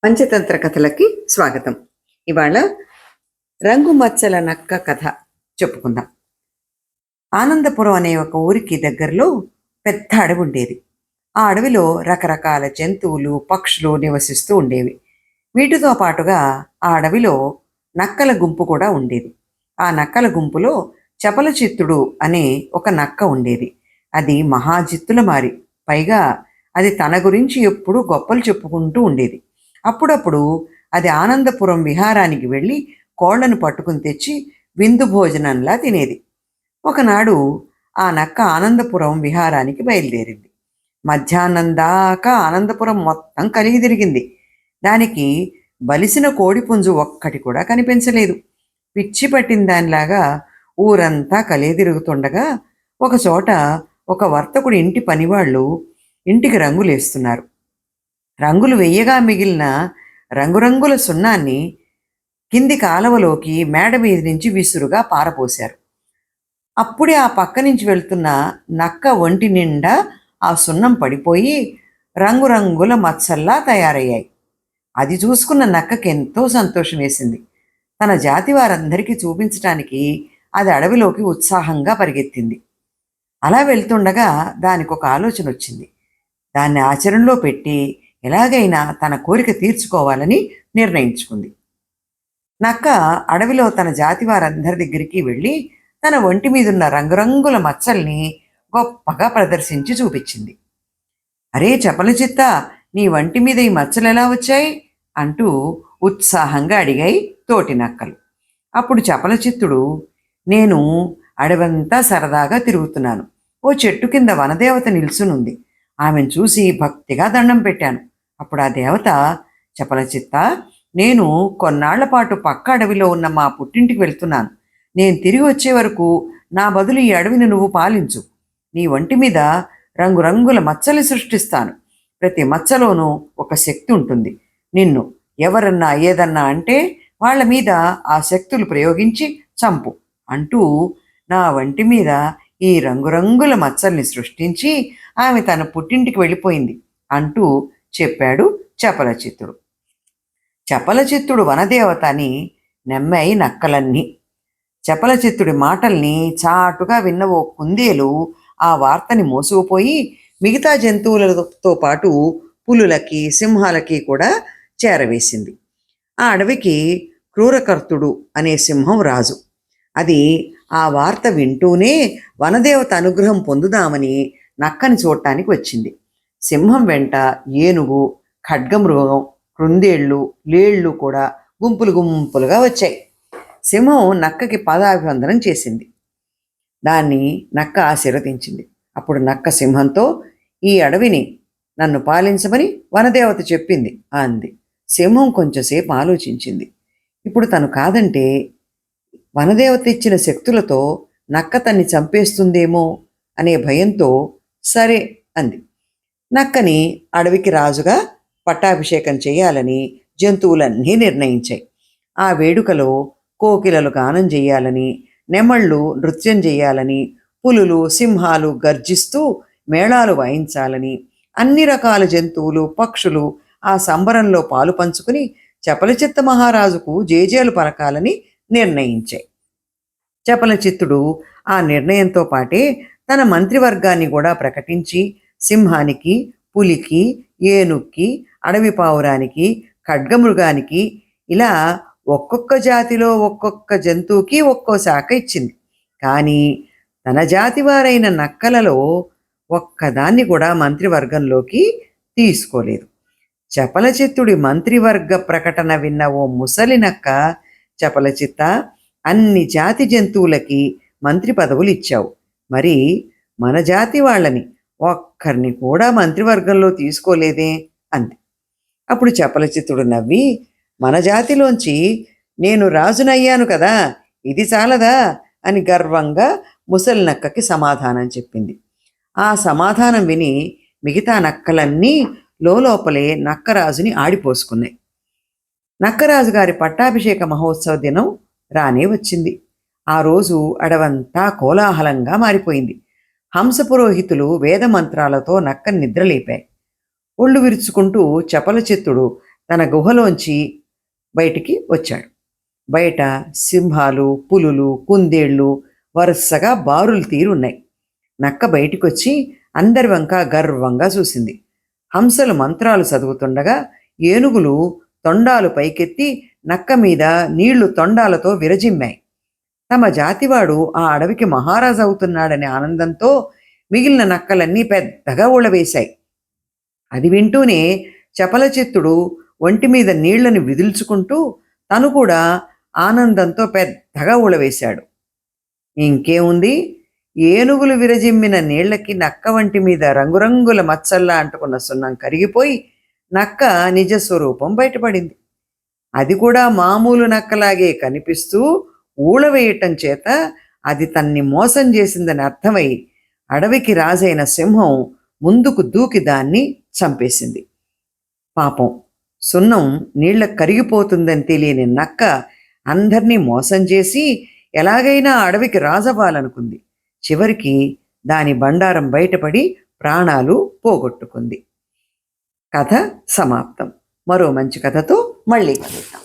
పంచతంత్ర కథలకి స్వాగతం. ఇవాళ రంగు మచ్చల నక్క కథ చెప్పుకుందాం. ఆనందపురం అనే ఒక ఊరికి దగ్గరలో పెద్ద అడవి ఉండేది. ఆ అడవిలో రకరకాల జంతువులు, పక్షులు నివసిస్తూ ఉండేవి. వీటితో పాటుగా ఆ అడవిలో నక్కల గుంపు కూడా ఉండేది. ఆ నక్కల గుంపులో చపలచిత్తుడు అనే ఒక నక్క ఉండేది. అది మహాజిత్తుల మారి, పైగా అది తన గురించి ఎప్పుడూ గొప్పలు చెప్పుకుంటూ ఉండేది. అప్పుడప్పుడు అది ఆనందపురం విహారానికి వెళ్ళి కోళ్లను పట్టుకుని తెచ్చి విందు భోజనంలా తినేది. ఒకనాడు ఆ నక్క ఆనందపురం విహారానికి బయలుదేరింది. మధ్యాహ్నం దాకా ఆనందపురం మొత్తం కలిగి తిరిగింది. దానికి బలిసిన కోడిపుంజు ఒక్కటి కూడా కనిపించలేదు. పిచ్చి పట్టిన దానిలాగా ఊరంతా కలిగి తిరుగుతుండగా ఒకచోట ఒక వర్తకుడి ఇంటి పనివాళ్ళు ఇంటికి రంగులేస్తున్నారు. రంగులు వెయ్యగా మిగిలిన రంగురంగుల సున్నాన్ని కింది కాలవలోకి మేడ మీద నుంచి విసురుగా పారపోశారు. అప్పుడే ఆ పక్క నుంచి వెళ్తున్న నక్క ఒంటి నిండా ఆ సున్నం పడిపోయి రంగురంగుల మచ్చల్లా తయారయ్యాయి. అది చూసుకున్న నక్కకి ఎంతో సంతోషం వేసింది. తన జాతి వారందరికీ చూపించటానికి అది అడవిలోకి ఉత్సాహంగా పరిగెత్తింది. అలా వెళ్తుండగా దానికి ఒక ఆలోచన వచ్చింది. దాన్ని ఆచరణలో పెట్టి ఎలాగైనా తన కోరిక తీర్చుకోవాలని నిర్ణయించుకుంది. నక్క అడవిలో తన జాతి వారందరి దగ్గరికి వెళ్ళి తన ఒంటి మీదున్న రంగురంగుల మచ్చల్ని గొప్పగా ప్రదర్శించి చూపించింది. అరే చపలచిత్త, నీ వంటి మీద ఈ మచ్చలు ఎలా వచ్చాయి అంటూ ఉత్సాహంగా అడిగాయి తోటి నక్కలు. అప్పుడు చపలచిత్తుడు, నేను అడవంతా సరదాగా తిరుగుతున్నాను. ఓ చెట్టు కింద వనదేవత నిల్చునుంది. ఆమెను చూసి భక్తిగా దండం పెట్టాను. అప్పుడు ఆ దేవత, చపలచిత్త, నేను కొన్నాళ్ల పాటు పక్క అడవిలో ఉన్న మా పుట్టింటికి వెళ్తున్నాను. నేను తిరిగి వచ్చే వరకు నా బదులు ఈ అడవిని నువ్వు పాలించు. నీ ఒంటి మీద రంగురంగుల మచ్చలు సృష్టిస్తాను. ప్రతి మచ్చలోనూ ఒక శక్తి ఉంటుంది. నిన్ను ఎవరన్నా ఏదన్నా అంటే వాళ్ళ మీద ఆ శక్తులు ప్రయోగించి చంపు అంటూ నా వంటి మీద ఈ రంగురంగుల మచ్చల్ని సృష్టించి ఆమె తన పుట్టింటికి వెళ్ళిపోయింది అంటూ చెప్పాడు చపలచిత్తుడు. చపలచిత్తుడు వనదేవత అని నమ్మాయి నక్కలన్నీ. చపలచిత్తుడి మాటల్ని చాటుగా విన్న ఓ కుందేలు ఆ వార్తని మోసుకుపోయి మిగతా జంతువులతో పాటు పులులకి, సింహాలకి కూడా చేరవేసింది. ఆ అడవికి క్రూరకర్తుడు అనే సింహం రాజు. అది ఆ వార్త వింటూనే వనదేవత అనుగ్రహం పొందుదామని నక్కని చూడటానికి వచ్చింది. సింహం వెంట ఏనుగు, ఖడ్గమృగం, కృందేళ్ళు, లేళ్ళు కూడా గుంపులు గుంపులుగా వచ్చాయి. సింహం నక్కకి పాదాభివందనం చేసింది. దాన్ని నక్క ఆశీర్వదించింది. అప్పుడు నక్క సింహంతో, ఈ అడవిని నన్ను పాలించమని వనదేవత చెప్పింది అంది. సింహం కొంచెంసేపు ఆలోచించింది. ఇప్పుడు తను కాదంటే వనదేవత ఇచ్చిన శక్తులతో నక్క తన్ని చంపేస్తుందేమో అనే భయంతో సరే అంది. నక్కని అడవికి రాజుగా పట్టాభిషేకం చేయాలని జంతువులన్నీ నిర్ణయించాయి. ఆ వేడుకలో కోకిలలు గానం చేయాలని, నెమళ్ళు నృత్యం చేయాలని, పులులు, సింహాలు గర్జిస్తూ మేళాలు వాయించాలని, అన్ని రకాల జంతువులు, పక్షులు ఆ సంబరంలో పాలు పంచుకుని చపలచిత్త మహారాజుకు జేజేలు పలకాలని నిర్ణయించాయి. చపలచిత్తుడు ఆ నిర్ణయంతో పాటే తన మంత్రివర్గాన్ని కూడా ప్రకటించి సింహానికి, పులికి, ఏనుక్కి, అడవి పావురానికి, ఖడ్గమృగానికి ఇలా ఒక్కొక్క జాతిలో ఒక్కొక్క జంతువుకి ఒక్కో శాఖ ఇచ్చింది. కానీ తన జాతి వారైన నక్కలలో ఒక్కదాన్ని కూడా మంత్రివర్గంలోకి తీసుకోలేదు. చపలచిత్తుడి మంత్రివర్గ ప్రకటన విన్న ఓ ముసలి నక్క, చపలచిత్త, అన్ని జాతి జంతువులకి మంత్రి పదవులు ఇచ్చావు, మరి మన జాతి వాళ్ళని ఒక్కరిని కూడా మంత్రివర్గంలో తీసుకోలేదే అంది. అప్పుడు చపలచిత్తుడు నవ్వి, మన జాతిలోంచి నేను రాజునయ్యాను కదా, ఇది చాలదా అని గర్వంగా ముసలి నక్కకి సమాధానం చెప్పింది. ఆ సమాధానం విని మిగతా నక్కలన్నీ లోపలే నక్కరాజుని ఆడిపోసుకున్నాయి. నక్కరాజు గారి పట్టాభిషేక మహోత్సవ దినం రానే వచ్చింది. ఆ రోజు అడవంతా కోలాహలంగా మారిపోయింది. హంసపురోహితులు వేదమంత్రాలతో నక్కని నిద్రలేపాయి. ఒళ్ళు విరుచుకుంటూ చపలచిత్తుడు తన గుహలోంచి బయటికి వచ్చాడు. బయట సింహాలు, పులులు, కుందేళ్లు వరుసగా బారులు తీరున్నాయి. నక్క బయటికొచ్చి అందరి వంక గర్వంగా చూసింది. హంసలు మంత్రాలు చదువుతుండగా ఏనుగులు తొండాలు పైకెత్తి నక్క మీద నీళ్లు తొండాలతో విరజిమ్మాయి. తమ జాతివాడు ఆ అడవికి మహారాజు అవుతున్నాడనే ఆనందంతో మిగిలిన నక్కలన్నీ పెద్దగా ఊళవేశాయి. అది వింటూనే చపలచిత్తుడు ఒంటి మీద నీళ్లను విదిల్చుకుంటూ తను కూడా ఆనందంతో పెద్దగా ఊళవేశాడు. ఇంకేముంది, ఏనుగులు విరజిమ్మిన నీళ్లకి నక్క వంటి మీద రంగురంగుల మచ్చల్లా అంటుకున్న సున్నం కరిగిపోయి నక్క నిజస్వరూపం బయటపడింది. అది కూడా మామూలు నక్కలాగే కనిపిస్తూ ఊళవేయటం చేత అది తన్ని మోసం చేసిందని అర్థమై అడవికి రాజైన సింహం ముందుకు దూకి దాన్ని చంపేసింది. పాపం, సున్నం నీళ్లకు కరిగిపోతుందని తెలియని నక్క అందర్నీ మోసం చేసి ఎలాగైనా అడవికి రాజవ్వాలనుకుంది. చివరికి దాని బండారం బయటపడి ప్రాణాలు పోగొట్టుకుంది. కథ సమాప్తం. మరో మంచి కథతో మళ్ళీ కలుద్దాం.